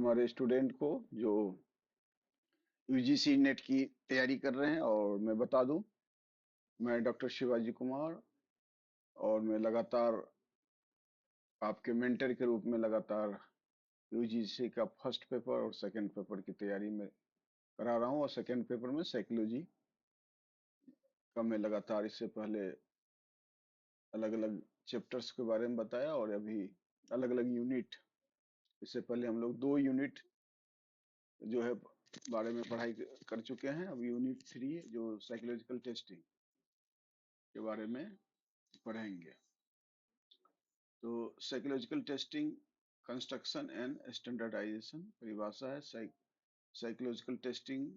हमारे स्टूडेंट को जो यूजीसी नेट की तैयारी कर रहे हैं। और मैं बता दूं, मैं डॉक्टर शिवाजी कुमार, और मैं लगातार आपके मेंटर के रूप में लगातार यूजीसी का फर्स्ट पेपर और सेकंड पेपर की तैयारी में करा रहा हूं। और सेकंड पेपर में साइकोलॉजी का मैं लगातार इससे पहले अलग अलग चैप्टर्स के बारे में बताया, और अभी अलग अलग यूनिट, इससे पहले हम लोग 2 यूनिट जो है बारे में पढ़ाई कर चुके हैं। अब यूनिट 3 जो साइकोलॉजिकल टेस्टिंग के बारे में पढ़ेंगे। तो psychological testing construction and standardisation परिभाषा है। साइकोलॉजिकल टेस्टिंग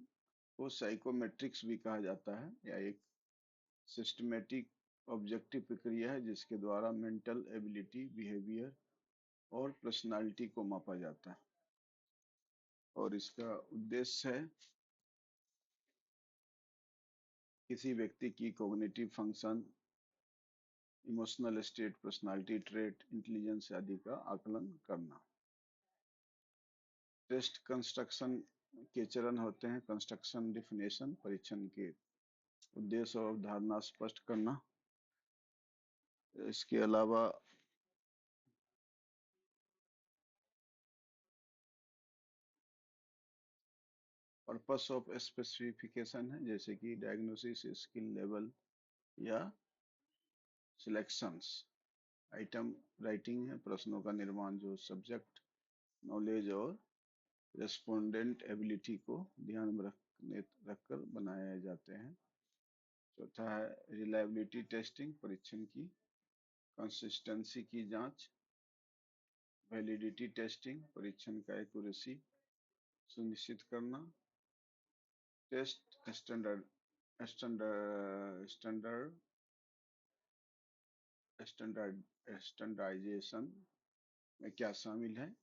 को साइकोमेट्रिक्स भी कहा जाता है, या एक सिस्टमेटिक ऑब्जेक्टिव प्रक्रिया है जिसके द्वारा मेंटल एबिलिटी, बिहेवियर और पर्सनालिटी को मापा जाता है। और इसका उद्देश्य है किसी व्यक्ति की cognitive function, emotional state, personality trait, intelligence आदि का आकलन करना। टेस्ट कंस्ट्रक्शन के चरण होते हैं: कंस्ट्रक्शन, डिफिनेशन, परीक्षण के उद्देश्य और अवधारणा स्पष्ट करना। इसके अलावा पर्पस ऑफ स्पेसिफिकेशन है, जैसे कि डायग्नोसिस, स्किल लेवल या सिलेक्शंस। आइटम राइटिंग है, प्रश्नों का निर्माण जो सब्जेक्ट नॉलेज और रेस्पोंडेंट एबिलिटी को ध्यान में रखकर बनाए जाते हैं। चौथा है रिलायबिलिटी टेस्टिंग, परीक्षण की कंसिस्टेंसी की जांच। वैलिडिटी टेस्टिंग, परीक्षण का एक्यूरेसी सुनिश्चित करना। टेस्ट स्टैंडर्ड स्टैंडर्डाइजेशन में क्या शामिल है?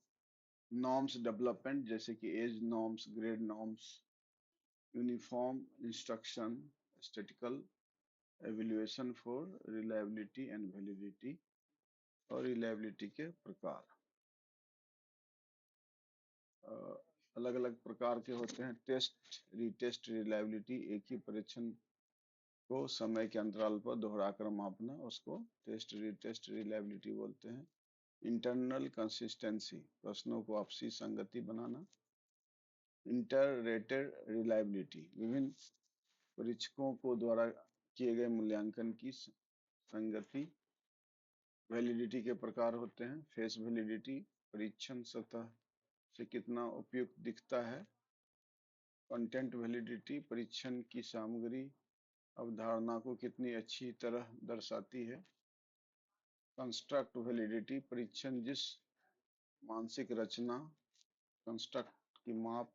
नॉर्म्स डेवलपमेंट, जैसे कि age norms, grade norms, uniform instruction, statical evaluation for reliability and validity. और रिलायबिलिटी के प्रकार अलग अलग प्रकार के होते हैं। टेस्ट, रीटेस्ट, रिलायबिलिटी, एक ही परीक्षण को समय के अंतराल पर दोहराकर मापना, उसको टेस्ट, रीटेस्ट, रिलायबिलिटी बोलते हैं। इंटरनल कंसिस्टेंसी, प्रश्नों को आपसी संगति बनाना। इंटररेटेड रिलायबिलिटी, विभिन्न परीक्षकों को द्वारा किए गए मूल्यांकन की संगति। वैलिडिटी के प्रकार होते हैं: फेस वैलिडिटी, परीक्षण सतह से कितना उपयुक्त दिखता है। कंटेंट वैलिडिटी, परीक्षण की सामग्री अवधारणा को कितनी अच्छी तरह दर्शाती है। कंस्ट्रक्ट वैलिडिटी, परीक्षण जिस मानसिक रचना कंस्ट्रक्ट की माप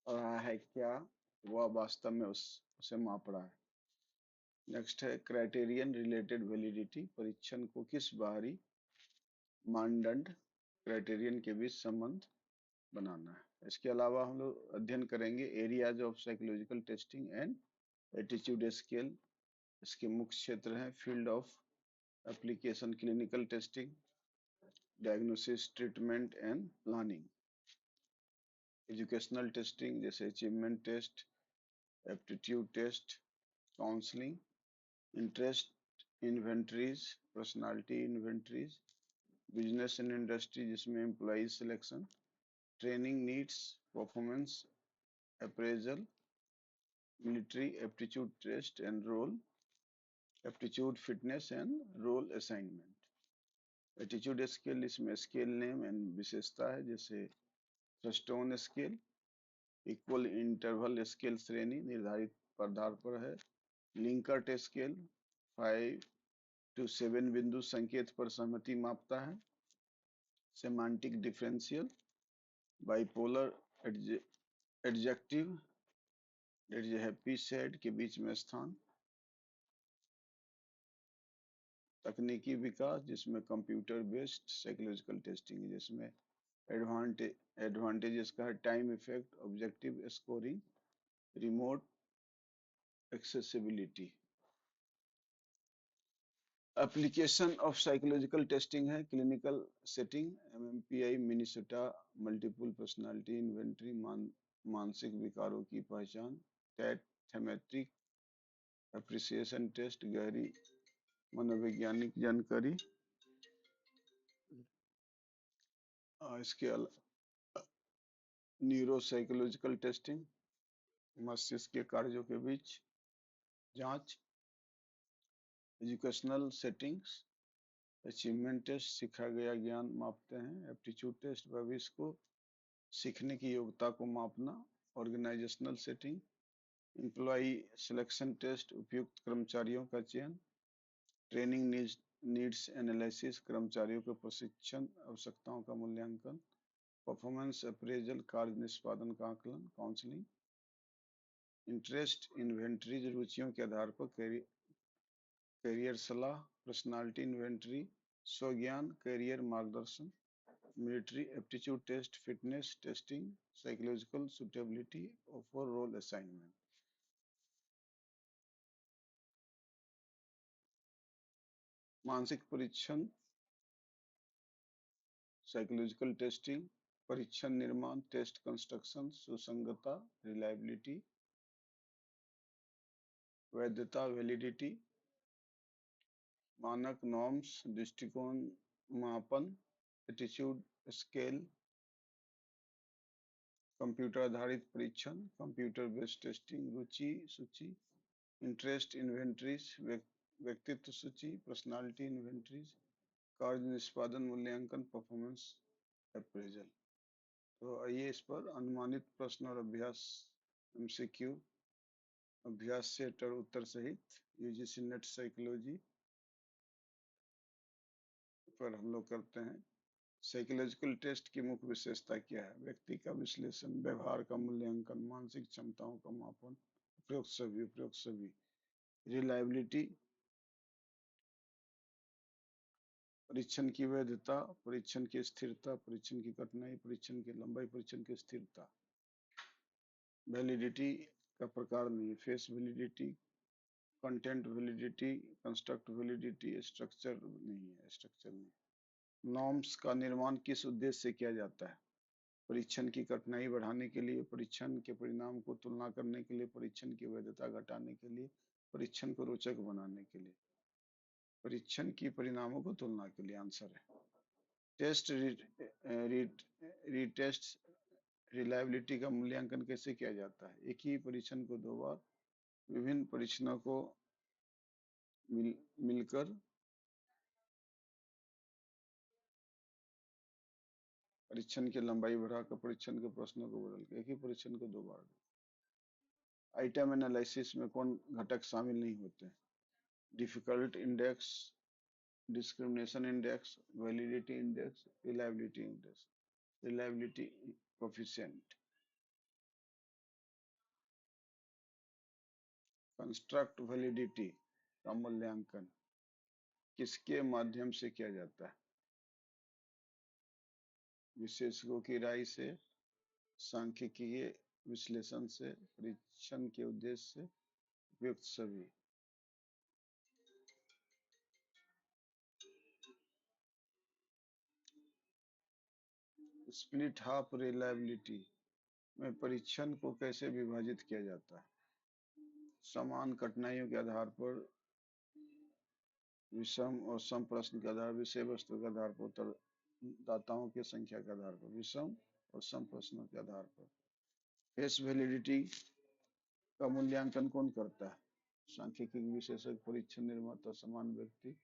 रहा है, क्या वह वास्तव में उसे माप रहा है। नेक्स्ट है क्राइटेरियन रिलेटेड वैलिडिटी, परीक्षण को किस बाहरी मानदंड क्राइटेरियन के बीच संबंध बनाना है। इसके अलावा हम लोग अध्ययन करेंगे areas of psychological testing and attitude scale. इसके मुख्य क्षेत्र हैं field of application, clinical testing, diagnosis, treatment and planning. Educational testing, जैसे achievement test, aptitude test, counselling. Interest inventories, personality inventories. Business and industry, जिसमें employ selection, training needs, performance appraisal. Military, aptitude test and role, aptitude, fitness and role assignment. Attitude scale, इसमें scale name and विशेषता है, जैसे Thurstone scale, equal interval scale श्रेणी निर्धारित आधार पर है। लिंकर्ट scale 5 to 7 बिंदु संकेत पर सहमति मापता है। Semantic differential, bipolar adjective, happy sad के बीच में स्थान। तकनीकी विकास, जिसमें कंप्यूटर बेस्ड साइकोलॉजिकल टेस्टिंग है, जिसमें एडवांटेजेस का है time effect, objective scoring, remote accessibility. Application of psychological testing है clinical setting, MMPI, Minnesota multiple personality inventory, मानसिक विकारों की पहचान, कैट थेमेटिक एप्रिसिएशन टेस्ट, गहरी मनोवैज्ञानिक जानकारी। इसके अलावा न्यूरोसाइकोलॉजिकल टेस्टिंग, मस्तिष्क के कार्यों के बीच जांच, एजुकेशनल सेटिंग्स, अचीवमेंट टेस्ट, सीखा गया ज्ञान मापते हैं, एप्टीट्यूड टेस्ट, भविष्य को सीखने की योग्यता को मापना, organisational setting, employ selection test, उपयुक्त कर्मचारियों का चयन, ट्रेनिंग नीड्स एनालिसिस, कर्मचारियों के प्रशिक्षण आवश्यकताओं का मूल्यांकन, परफॉर्मेंस अप्रेजल, कार्य निष्पादन का आकलन, काउंसलिंग, इंटरेस्ट इन्वेंटरीज, रुचियों के आधार पर करियर सलाह, पर्सनालिटी इन्वेंटरी, स्वज्ञान, करियर मार्गदर्शन, military aptitude test, fitness testing, psychological suitability for role assignment. मानसिक परीक्षण, साइकोलॉजिकल टेस्टिंग, परीक्षण निर्माण, टेस्ट कंस्ट्रक्शन, सुसंगतता, रिलायबिलिटी, वैधता, वैलिडिटी, मानक नॉर्म्स, दृष्टिकोण, मापन, एटीट्यूड स्केल, कंप्यूटर आधारित परीक्षण, कंप्यूटर बेस्ड टेस्टिंग, रुचि सूची, इंटरेस्ट इन्वेंटरीज, व्यक्तित्व सूची, पर्सनालिटी इन्वेंटरीज, कार्य निष्पादन मूल्यांकन, परफॉर्मेंस अप्रेजल। तो आइए इस पर अनुमानित प्रश्न और अभ्यास एमसीक्यू अभ्यास सेट और उत्तर सहित यूजीसी नेट साइकोलॉजी पर हम लोग करते हैं। साइकोलॉजिकल टेस्ट की मुख्य विशेषता क्या है? व्यक्ति का विश्लेषण, व्यवहार का मूल्यांकन, मानसिक क्षमताओं का मापन, उपयुक्त सभी, रिलायबिलिटी, परीक्षण की वैधता, परीक्षण की स्थिरता, परीक्षण की कठिनाई, परीक्षण की लंबाई, परीक्षण की स्थिरता, वैलिडिटी का प्रकार नहीं, face validity, content validity, construct validity, structure नहीं है, स्ट्रक्चर नहीं। नॉर्म्स का निर्माण किस उद्देश्य से किया जाता है? परीक्षण की कठिनाई बढ़ाने के लिए, परीक्षण के परिणाम को तुलना करने के लिए, परीक्षण की वैधता घटाने के लिए, परीक्षण को रोचक बनाने के लिए। परीक्षण की परिणामों को तुलना के लिए आंसर है। टेस्ट रीटेस्ट रिलायबिलिटी का मूल्यांकन कैसे किया जाता है? एक ही परीक्षण को दो बार विभिन्न परीक्षणों को मिलकर परीक्षण की लंबाई बढ़ाकर, परीक्षण के प्रश्नों को बदलकर, एक ही परीक्षण को दो बार। आइटम एनालिसिस में कौन घटक शामिल नहीं होते? Difficult index, discrimination index, validity index, reliability index, reliability coefficient. Construct validity का मूल्यांकन किसके माध्यम से किया जाता है? विशेषज्ञों की राय से, सांख्यिकीय विश्लेषण से, परीक्षण के उद्देश्य से, उपयुक्त सभी। स्प्लिट हाफ रिलायबिलिटी में परीक्षण को कैसे विभाजित किया जाता है? समान कठिनाइयों के आधार पर, विषम और सम प्रश्न के आधार, विषय वस्तु के आधार पर, उत्तरदाताओं की संख्या के आधार पर, विषम और सम प्रश्नों के आधार पर। फेस वैलिडिटी का मूल्यांकन कौन करता है? सांख्यिकी विशेषज्ञ, परीक्षण निर्माता, समान व्यक्ति,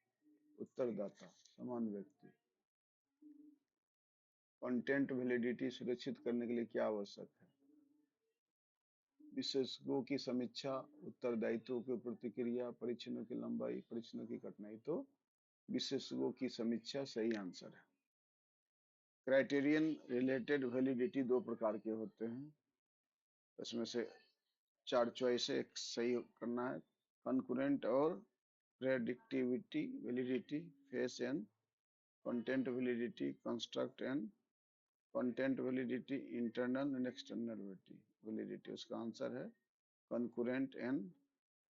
उत्तरदाता, समान व्यक्ति। कंटेंट वैलिडिटी सुरक्षित करने के लिए क्या आवश्यक है? विशेषज्ञों की समीक्षा, उत्तरदायित्वों की प्रतिक्रिया, परीक्षणों की लंबाई, परीक्षणों की कठिनाई। तो विशेषज्ञों की समीक्षा सही आंसर है। क्राइटेरियन रिलेटेड वैलिडिटी दो प्रकार के होते हैं, इसमें से चार चॉइस है, एक सही करना है। कंकरेंट और predictivity validity, face and content validity, construct and content validity, internal and external validity. उसका आंसर है कंकरेंट एंड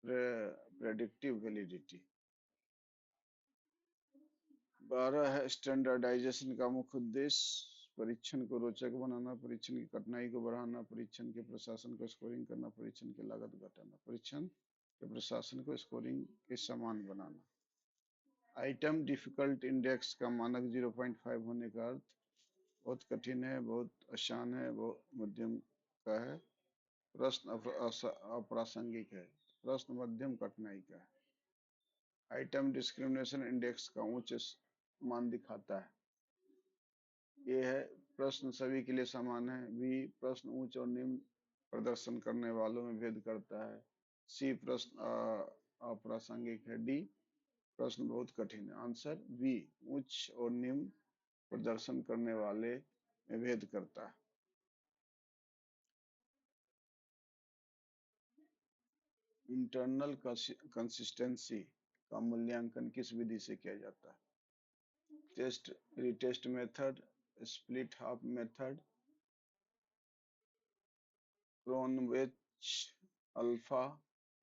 प्रेडिक्टिव वैलिडिटी। 12 है स्टैंडर्डाइजेशन का मुख्य उद्देश्य परीक्षण को रोचक बनाना, परीक्षण की कठिनाई को बढ़ाना, परीक्षण के प्रशासन को स्कोरिंग करना, परीक्षण की लागत घटाना, परीक्षण के प्रशासन को स्कोरिंग के समान बनाना। आइटम डिफिकल्ट इंडेक्स का मानक 0.5 होने का अर्थ बहुत कठिन है, बहुत आसान है, बहुत मध्यम का है। प्रश्न अप्रासंगिक है, प्रश्न मध्यम कठिनाई का है। आइटम डिस्क्रिमिनेशन इंडेक्स का उच्च मान दिखाता है। ये है प्रश्न सभी के लिए समान है। बी प्रश्न उच्च और निम्न प्रदर्शन करने वालों में भेद करता है। सी प्रश्न अप्रासंगिक है। डी प्रश्न बहुत कठिन है। आंसर बी उच्च और निम्न प्रदर्शन करने वाले में भेद करता है। इंटरनल कंसिस्टेंसी का मूल्यांकन किस विधि से किया जाता है? Test retest method, split half method, Cronbach alpha,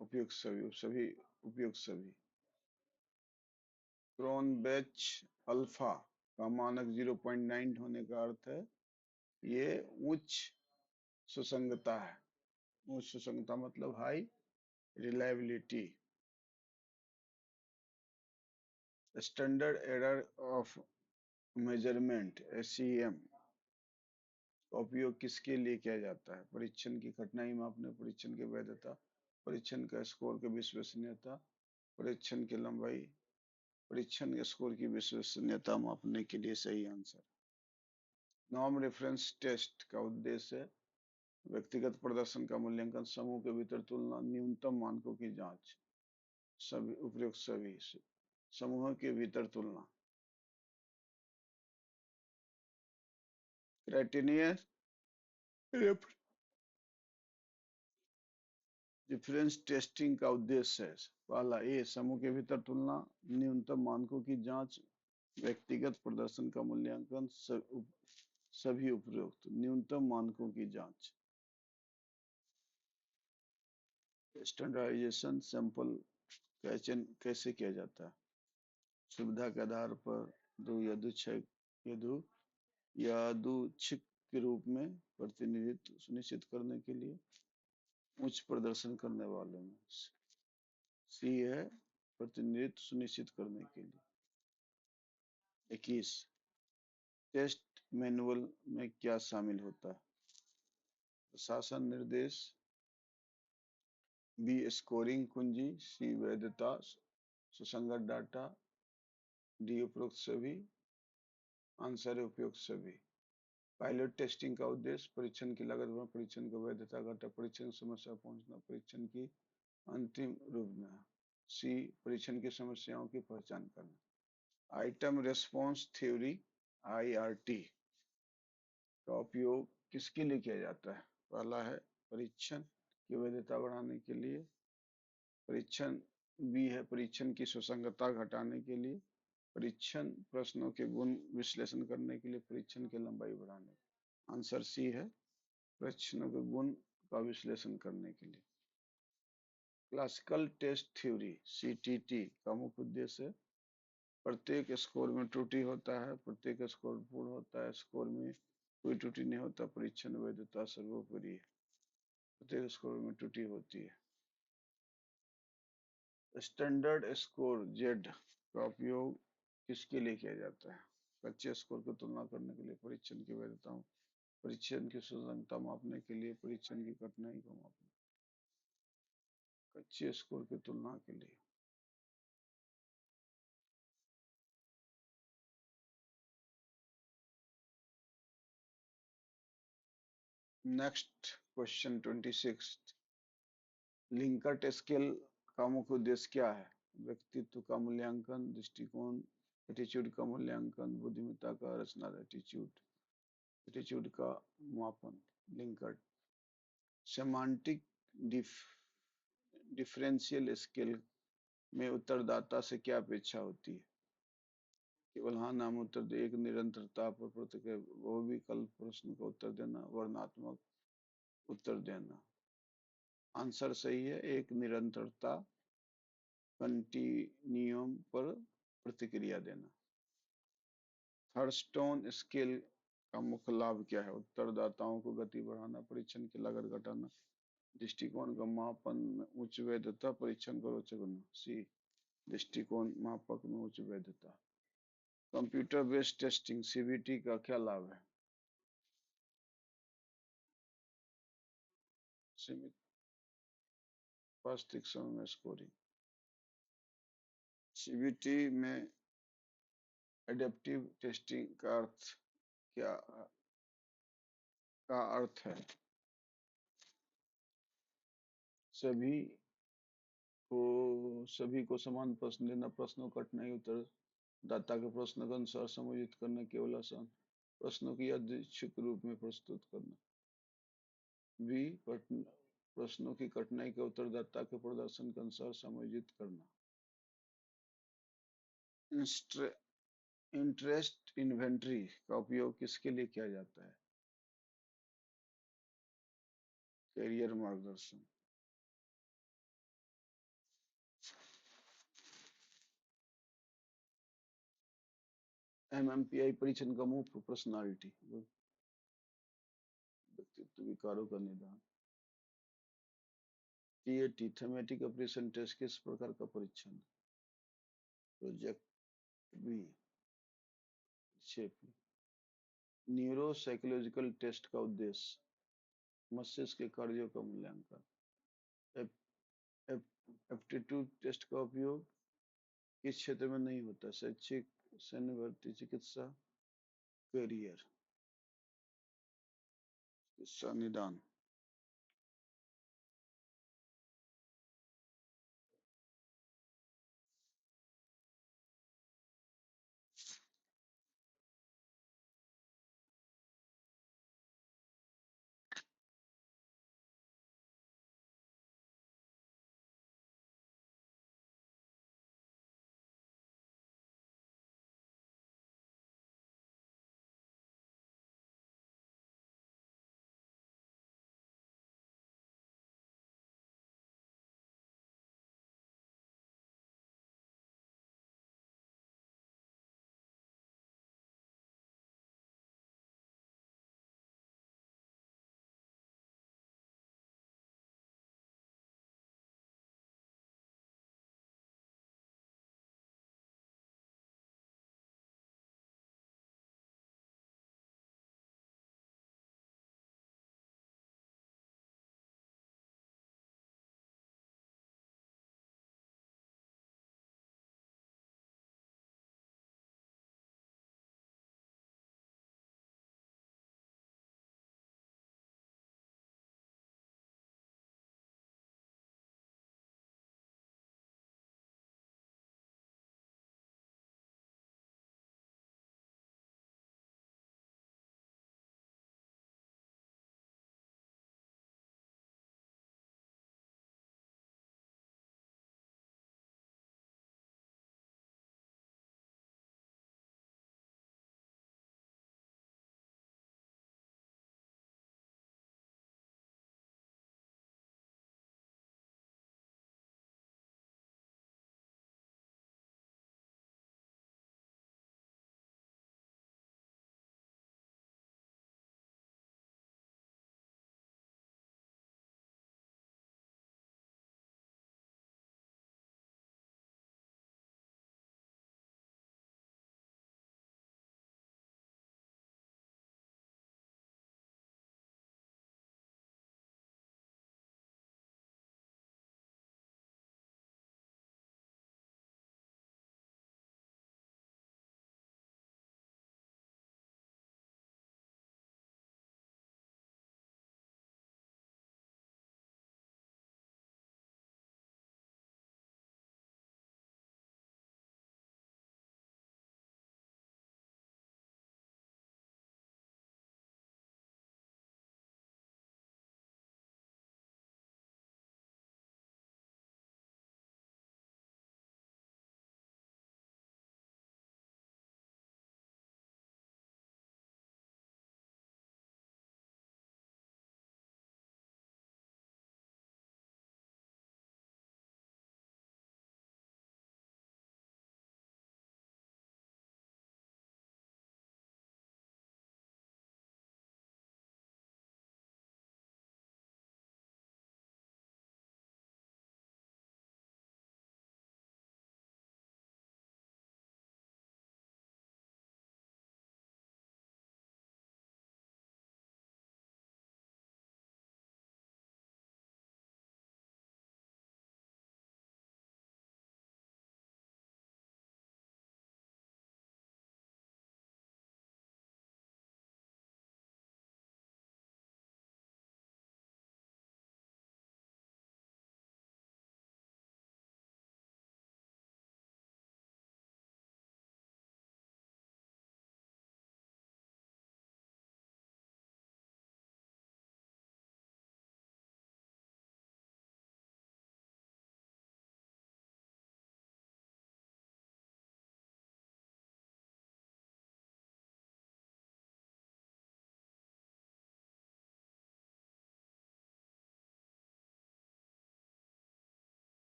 उपयुक्त सभी उपयुक्त सभी। क्रोनबेच अल्फा का मानक 0.9 होने का अर्थ है ये उच्च सुसंगता है। उच्च सुसंगता मतलब high reliability. Standard error of measurement SEM का उपयोग किसके लिए किया जाता है? परीक्षण की कठिनाई मापने, परीक्षण की वैधता, परीक्षण का स्कोर की विश्वसनीयता, परीक्षण की लंबाई, परीक्षण के स्कोर की विश्वसनीयता मापने के लिए सही आंसर। नॉर्म रेफरेंस टेस्ट का उद्देश्य है व्यक्तिगत प्रदर्शन का मूल्यांकन, समूह के भीतर तुलना, न्यूनतम मानकों की जांच। सभी उपयुक्त सभी। समूह के भीतर तुलना। क्राइटेरिया रेफरेंस टेस्टिंग का उद्देश्य है पहला ए समूह के भीतर तुलना, न्यूनतम मानकों की जांच, व्यक्तिगत प्रदर्शन का मूल्यांकन, सभी उपयुक्त। न्यूनतम मानकों की जांच। स्टैंडर्डाइजेशन सैंपल कैसे किया जाता है? सुविधा के आधार पर दो यादृच्छिक के रूप में प्रतिनिधित्व सुनिश्चित करने के लिए उच्च प्रदर्शन करने वालों में। सी है प्रतिनिधित्व सुनिश्चित करने के लिए। 21 टेस्ट मैनुअल में क्या शामिल होता है? प्रशासन निर्देश, बी स्कोरिंग कुंजी, सी वैधता सुसंगत डाटा, डी उपरोक्त सभी। आंसर है उपयुक्त सभी। पायलट टेस्टिंग का उद्देश्य परीक्षण की लागत बढ़ाना, परीक्षण की वैधता घटा, परीक्षण समस्या पहुंचना, परीक्षण की अंतिम रूप में। सी परीक्षण की समस्याओं की पहचान करना। आइटम रेस्पॉन्स थ्योरी आईआरटी का उपयोग किसके लिए किया जाता है? पहला है परीक्षण की वैधता बढ़ाने के लिए, परीक्षण बी है परीक्षण की सुसंगतता घटाने के लिए, परीक्षण प्रश्नों के गुण विश्लेषण करने के लिए, परीक्षण की लंबाई बढ़ाने। आंसर सी है प्रश्नों के गुण का विश्लेषण करने के लिए। क्लासिकल टेस्ट थ्योरी सीटीटी का मुख्य उद्देश्य प्रत्येक स्कोर में त्रुटि होता है, प्रत्येक स्कोर पूर्ण होता है, स्कोर में कोई त्रुटि नहीं होता, परीक्षण वैधता सर्वोपरि है, प्रत्येक स्कोर में त्रुटि होती है। स्टैंडर्ड स्कोर जेड का उपयोग किसके लिए किया जाता है? कच्चे स्कोर की तुलना करने के लिए, परीक्षण की वैधता, परीक्षण की सुसंगतता मापने के लिए, परीक्षण की कठिनाई को मापने। कच्चे स्कोर की तुलना के लिए। नेक्स्ट क्वेश्चन 26 लिंकर्ट स्केल का मुख्य उद्देश्य क्या है? व्यक्तित्व का मूल्यांकन, दृष्टिकोण एटीट्यूड का मूल्यांकन, बुद्धिमत्ता का रचना एटीट्यूड एटीट्यूड का मापन। लिंकर्ट सेमांटिक डिफरेंशियल स्केल में उत्तरदाता से क्या अपेक्षा होती है? केवल हाँ नाम उत्तर दे, एक निरंतरता पर प्रतिक्रिया, बहुविकल्प प्रश्न का उत्तर देना, वर्णनात्मक उत्तर देना। आंसर सही है एक निरंतरता कंटिन्यूम पर प्रतिक्रिया देना। थर्स्टोन स्केल का मुख्य लाभ क्या है? उत्तरदाताओं को गति बढ़ाना, परीक्षण की लागत घटाना, दृष्टिकोण का मापन में उच्च वैधता, परीक्षण को रोचक बनाना। सी, दृष्टिकोण मापक में उच्च वैधता। कंप्यूटर बेस्ड टेस्टिंग सीबीटी का क्या लाभ है? सीमित वास्तविक समय में स्कोरिंग। सीबीटी में एडेप्टिव टेस्टिंग क्या का अर्थ है? सभी सभी को समान प्रश्न देना, प्रश्नों का कठिनाई उत्तर दाता के प्रश्न के अनुसार समायोजित करना, केवल आसान प्रश्नों की यादृच्छिक रूप में प्रस्तुत करना। बी, प्रश्नों की कठिनाई के उत्तरदाता के प्रदर्शन के अनुसार समायोजित करना। इंटरेस्ट इन्वेंटरी का उपयोग किसके लिए किया जाता है? कैरियर मार्गदर्शन। एमएमपीआई परीक्षण का मुख्य पर्सनालिटी व्यक्तित्व विकारों का निदान। टीएटी थेमेटिक ऑपरेशन टेस्ट किस प्रकार का परीक्षण? Project B shape. Neuro psychological test का उद्देश्य मस्तिष्क के कार्यों का मूल्यांकन। एप्टीट्यूड टेस्ट का उपयोग किस क्षेत्र में नहीं होता? शैक्षिक, सैन्य भर्ती, चिकित्सा, करियर, चिकित्सा निदान।